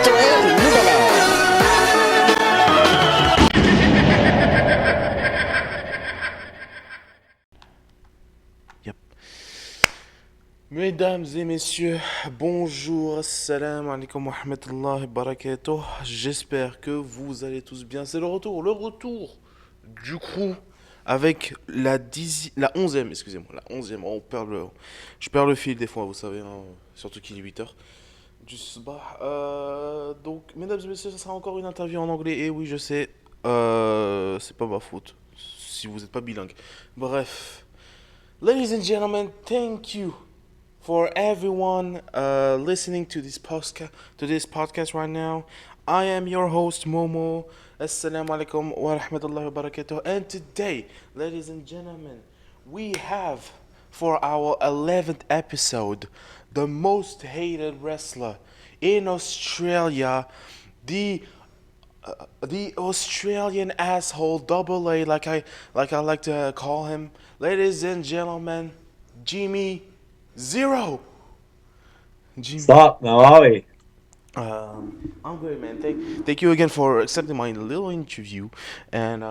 Joël Nougala. Yep. Mesdames et messieurs, bonjour, assalamu alaikum wa rahmatullahi wa barakatuh. J'espère que vous allez tous bien. C'est le retour du Crou avec la 11e, excusez-moi, la 11e. Je perds le fil des fois, vous savez, hein, surtout qu'il est 8 heures du sabah. Donc, mesdames et messieurs, ce sera encore une interview en anglais. Et oui, je sais, c'est pas ma faute si vous n'êtes pas bilingue. Bref, ladies and gentlemen, thank you for everyone listening to this podcast right now. I am your host Momo. Assalamu alaikum wa rahmatullahi wa barakatuh. And today, ladies and gentlemen, we have for our 11th episode the most hated wrestler in Australia, the the Australian asshole, double A, like to call him, ladies and gentlemen, Jimmy Zero. Jimmy. Stop, how are we? I'm great, man. Thank you again for accepting my little interview, and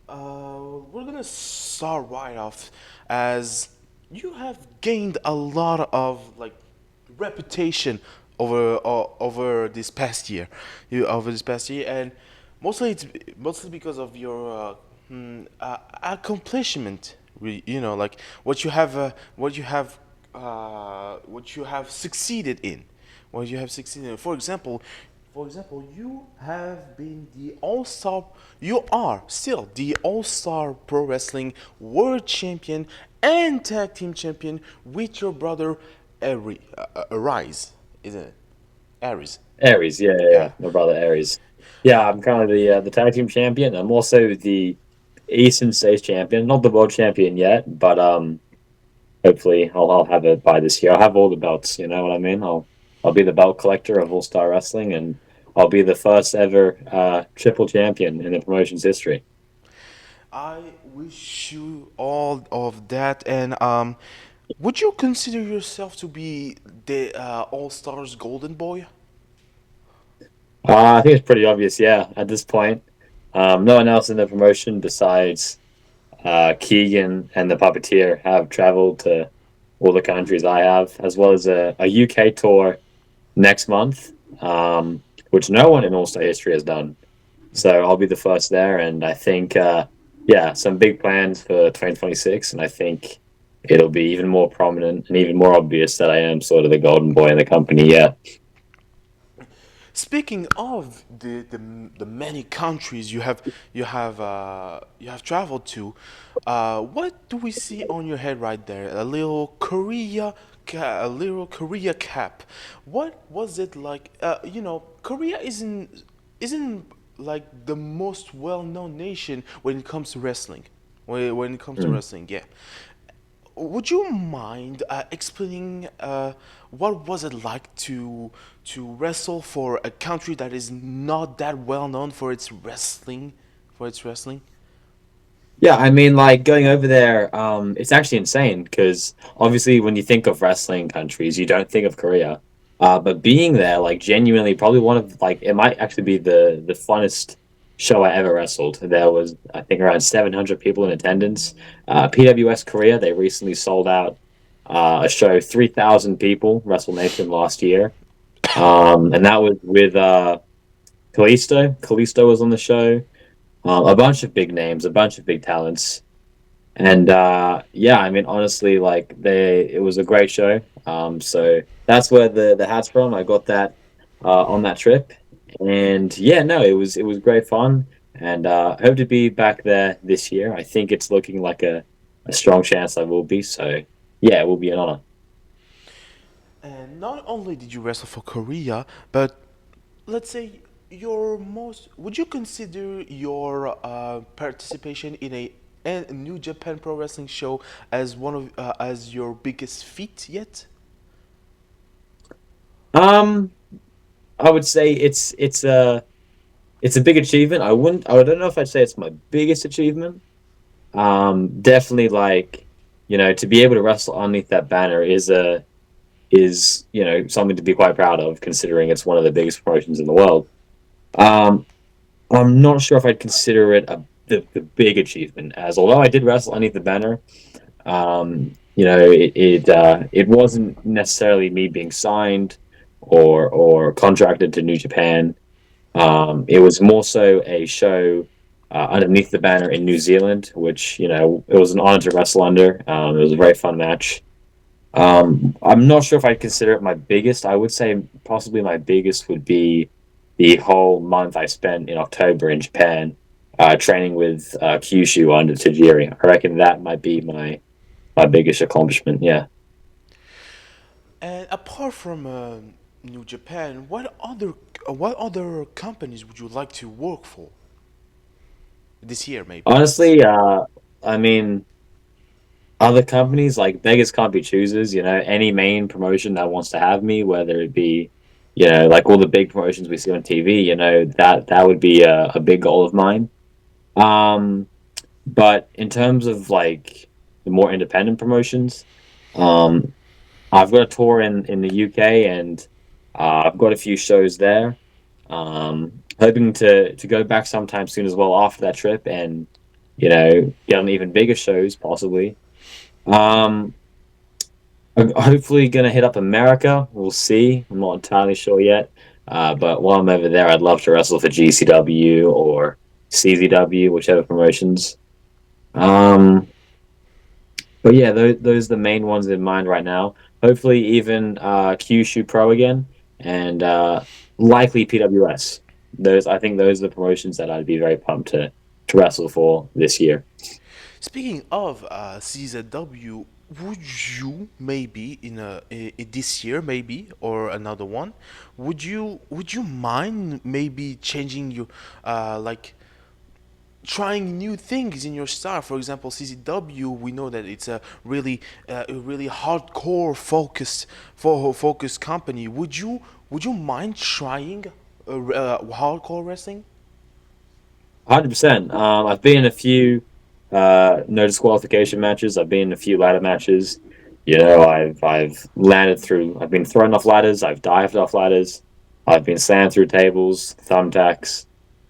we're gonna start right off as you have gained a lot of like reputation over this past year, and mostly because of your accomplishment. Like what you have succeeded in, what you have succeeded in. For example, you have been the All Star. You are still the All Star Pro Wrestling World Champion and Tag Team Champion with your brother, Aries, isn't it? Aries. Aries, yeah, yeah, yeah, Yeah. my brother Aries. Yeah, I'm currently the tag team champion. I'm also the Eastern States champion, not the world champion yet, but hopefully I'll have it by this year. I'll have all the belts. You know what I mean? I'll be the belt collector of All Star Wrestling, and I'll be the first ever triple champion in the promotion's history. I wish you all of that. And would you consider yourself to be the All Stars Golden Boy? I think it's pretty obvious, yeah, at this point. No one else in the promotion besides Keegan and the puppeteer have traveled to all the countries I have, as well as a UK tour next month, which no one in All Star history has done. So I'll be the first there, and I think, yeah, some big plans for 2026, and I think it'll be even more prominent and even more obvious that I am sort of the golden boy in the company. Yeah. Speaking of the many countries you have traveled to, what do we see on your head right there? A little Korea cap. What was it like? Korea isn't like the most well known nation when it comes to wrestling. When it comes to Mm. wrestling, yeah. Would you mind explaining what was it like to wrestle for a country that is not that well known for its wrestling, for its wrestling? Yeah, I mean, like going over there, it's actually insane because obviously when you think of wrestling countries, you don't think of Korea. But being there, like genuinely, probably one of like it might actually be the funnest show I ever wrestled. There was, I think, around 700 people in attendance. PWS Korea, they recently sold out a show 3,000 people, Wrestle Nation last year, and that was with Kalisto. Kalisto was on the show. A bunch of big names, a bunch of big talents, and yeah, I mean, honestly, like it was a great show. So that's where the hat's from. I got that on that trip, and yeah, no, it was great fun, and hope to be back there this year. I think it's looking like a strong chance I will be. So yeah, it will be an honor. And not only did you wrestle for Korea, but let's say your most. Would you consider your participation in a New Japan Pro Wrestling show as one of as your biggest feat yet? Um, I would say it's a big achievement. I don't know if I'd say it's my biggest achievement. Definitely like, to be able to wrestle underneath that banner is a is something to be quite proud of, considering it's one of the biggest promotions in the world. Um, I'm not sure if I'd consider it the big achievement, as although I did wrestle underneath the banner, it wasn't necessarily me being signed or contracted to New Japan. It was more so a show underneath the banner in New Zealand, which it was an honor to wrestle under. It was a very fun match. I'm not sure if I'd consider it my biggest. I would say possibly my biggest would be the whole month I spent in October in Japan, training with Kyushu under Tajiri. I reckon that might be my biggest accomplishment. Yeah. And apart from New Japan, what other companies would you like to work for this year, maybe? Honestly, I mean, other companies like beggars can't be choosers. Any main promotion that wants to have me, whether it be, like all the big promotions we see on TV, that would be a big goal of mine. Um, but in terms of like the more independent promotions, um, I've got a tour in the UK, and I've got a few shows there. Hoping to go back sometime soon as well after that trip, and get on even bigger shows possibly. Um, I'm hopefully gonna hit up America. We'll see. I'm not entirely sure yet. But while I'm over there, I'd love to wrestle for GCW or CZW, whichever promotions. Um, but yeah, those are the main ones in mind right now. Hopefully, even Kyushu Pro again, and likely PWS. I think those are the promotions that I'd be very pumped to wrestle for this year. Speaking of CZW, would you maybe this year maybe or another one, would you mind maybe changing your like trying new things in your style? For example, CZW, we know that it's a really hardcore focused company. Would you mind trying hardcore wrestling? 100%. I've been in a few no disqualification matches. I've been in a few ladder matches. I've landed through. I've been thrown off ladders. I've dived off ladders. I've been slammed through tables, thumbtacks.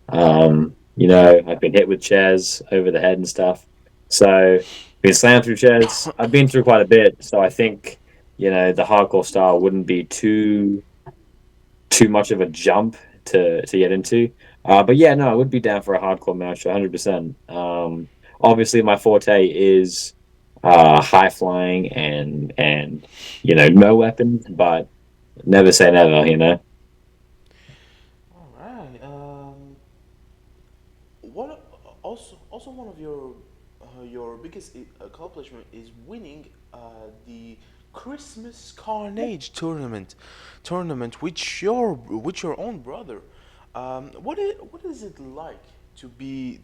I've been hit with chairs over the head and stuff. So, been slammed through chairs. I've been through quite a bit. So I think the hardcore style wouldn't be too much of a jump to get into. But yeah, no, I would be down for a hardcore match, 100%. Obviously, my forte is high flying and no weapons, but never say never. All right. What also one of your biggest accomplishment is winning the Christmas Carnage tournament with your own brother. What is it like to be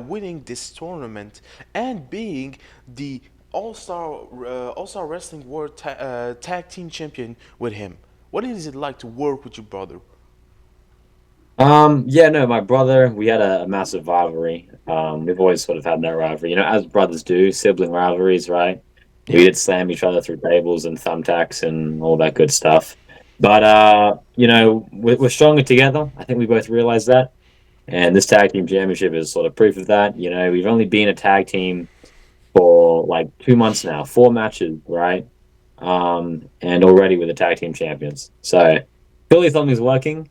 winning this tournament and being the All-Star Wrestling World Tag Team Champion with him? What is it like to work with your brother? Yeah, no, my brother, we had a massive rivalry. We've always sort of had that rivalry, as brothers do, sibling rivalries, right? We Yeah. did slam each other through tables and thumbtacks and all that good stuff. But we're stronger together. I think we both realize that. And this tag team championship is sort of proof of that. We've only been a tag team for like 2 months now, 4 matches, right? And already we're the tag team champions. So clearly something's working.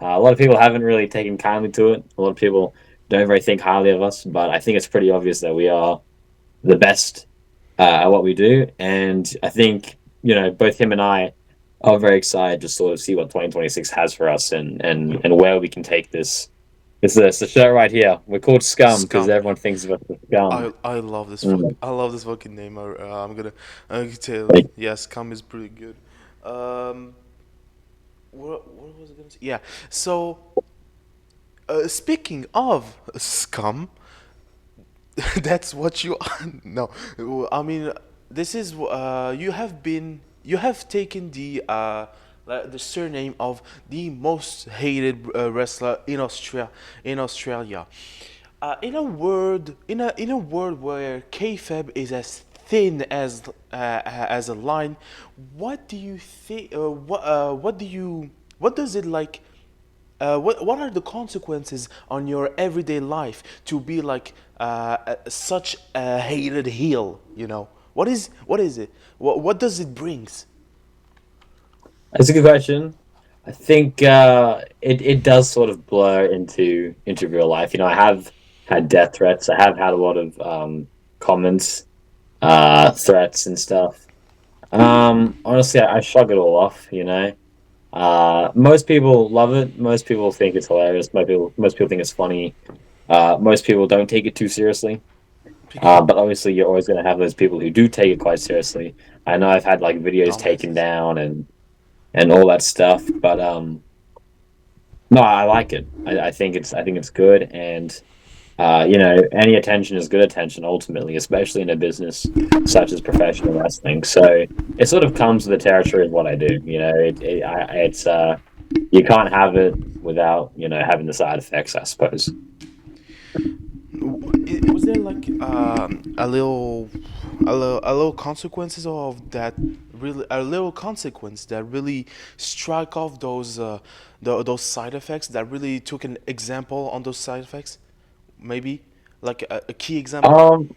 A lot of people haven't really taken kindly to it. A lot of people don't very think highly of us, but I think it's pretty obvious that we are the best at what we do. And I think, both him and I are very excited to sort of see what 2026 has for us and where we can take this. It's the shirt right here. We're called Scum because Scum. everyone thinks of us as Scum. I love this Mm. I love this fucking name. I'm gonna tell. Like, Yeah, Scum is pretty good. Um, what was I gonna say? Yeah. So, speaking of Scum, that's what you. No, I mean, this is you have taken the surname of the most hated wrestler in Australia. In a world where kayfabe is as thin as a line. What do you think? What does it like? What are the consequences on your everyday life to be like such a hated heel? You know, what is it? What does it brings? That's a good question. I think it does sort of blur into real life. You know, I have had death threats. I have had a lot of comments, threats and stuff. Honestly, I shrug it all off. You know, most people love it. Most people think it's hilarious. Most people think it's funny. Most people don't take it too seriously. Because But obviously, you're always going to have those people who do take it quite seriously. I know I've had like videos taken dumbasses. down and all that stuff, but no, I like it. I think it's good, and you know, any attention is good attention ultimately, especially in a business such as professional wrestling. So it sort of comes with the territory of what I do. You know, it's you can't have it without having the side effects, I suppose. Was there like a little consequences of that, really a little consequence that really struck off those side effects, that really took an example on those side effects, maybe like a key example? Um,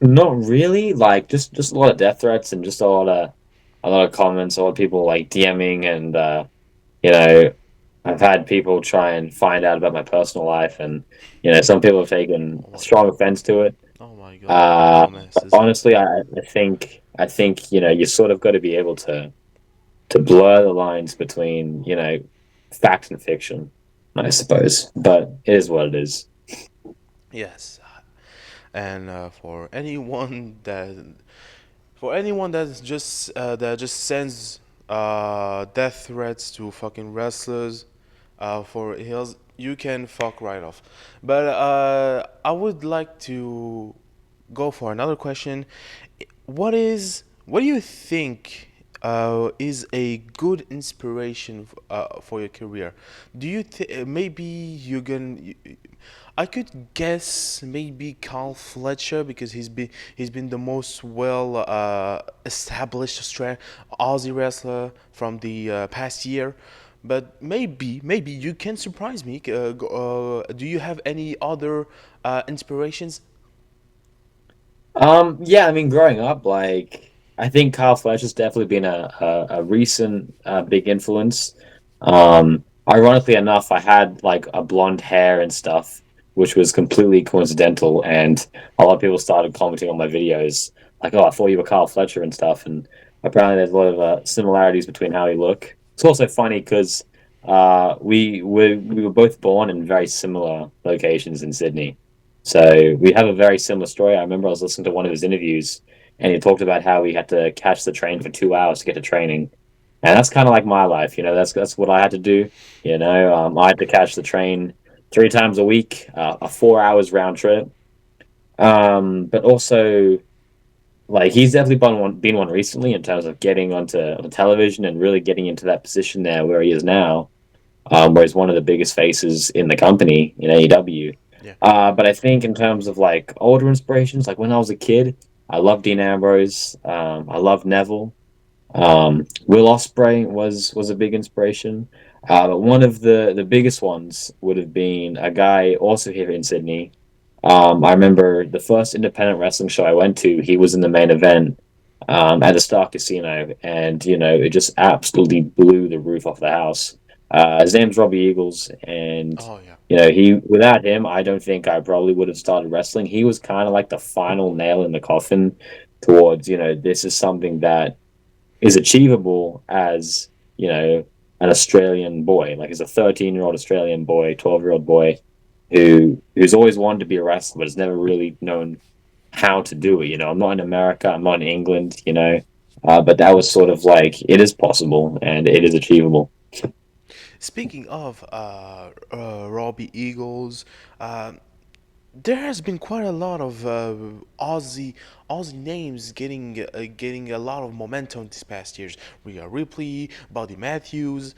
Not really. Like just a lot of death threats and just a lot of comments, a lot of people like DMing and you know, I've had people try and find out about my personal life and some people have taken Oh a my strong god. offense to it. Oh my god, But dumbasses. honestly, I think you sort of got to be able to blur the lines between fact and fiction, I suppose. But it is what it is. Yes. And for anyone that just sends death threats to fucking wrestlers for heels, you can fuck right off. But I would like to go for another question. What do you think is a good inspiration for your career? Do you maybe I could guess maybe Carl Fletcher, because he's been the most well established Aussie wrestler from the past year. But maybe you can surprise me. Do you have any other inspirations? Yeah, I mean, growing up, like, I think Kyle Fletcher's definitely been a recent big influence. Ironically enough, I had like a blonde hair and stuff, which was completely coincidental, and a lot of people started commenting on my videos, like, "Oh, I thought you were Kyle Fletcher" and stuff. And apparently, there's a lot of similarities between how we look. It's also funny because we were both born in very similar locations in Sydney. So we have a very similar story. I remember I was listening to one of his interviews, and he talked about how he had to catch the train for 2 hours to get to training, and that's kind of like my life. That's what I had to do. I had to catch the train 3 times a week, a 4 hours round trip. But also, like, he's definitely been one recently in terms of getting on television and really getting into that position there where he is now, where he's one of the biggest faces in the company in AEW. Yeah. But I think in terms of like older inspirations, like when I was a kid, I loved Dean Ambrose. I loved Neville. Will Ospreay was a big inspiration. But one of the biggest ones would have been a guy also here in Sydney. I remember the first independent wrestling show I went to. He was in the main event at the Star Casino, and it just absolutely blew the roof off the house. His name's Robbie Eagles, and Oh yeah. he without him, I don't think I probably would have started wrestling. He was kind of like the final nail in the coffin towards this is something that is achievable as an Australian boy, like as a 13-year-old Australian boy, 12-year-old boy who's always wanted to be a wrestler, but has never really known how to do it. I'm not in America, I'm not in England, but that was sort of like it is possible and it is achievable. Speaking of Robbie Eagles, there has been quite a lot of Aussie names getting a lot of momentum these past years. Rhea Ripley, Buddy Matthews.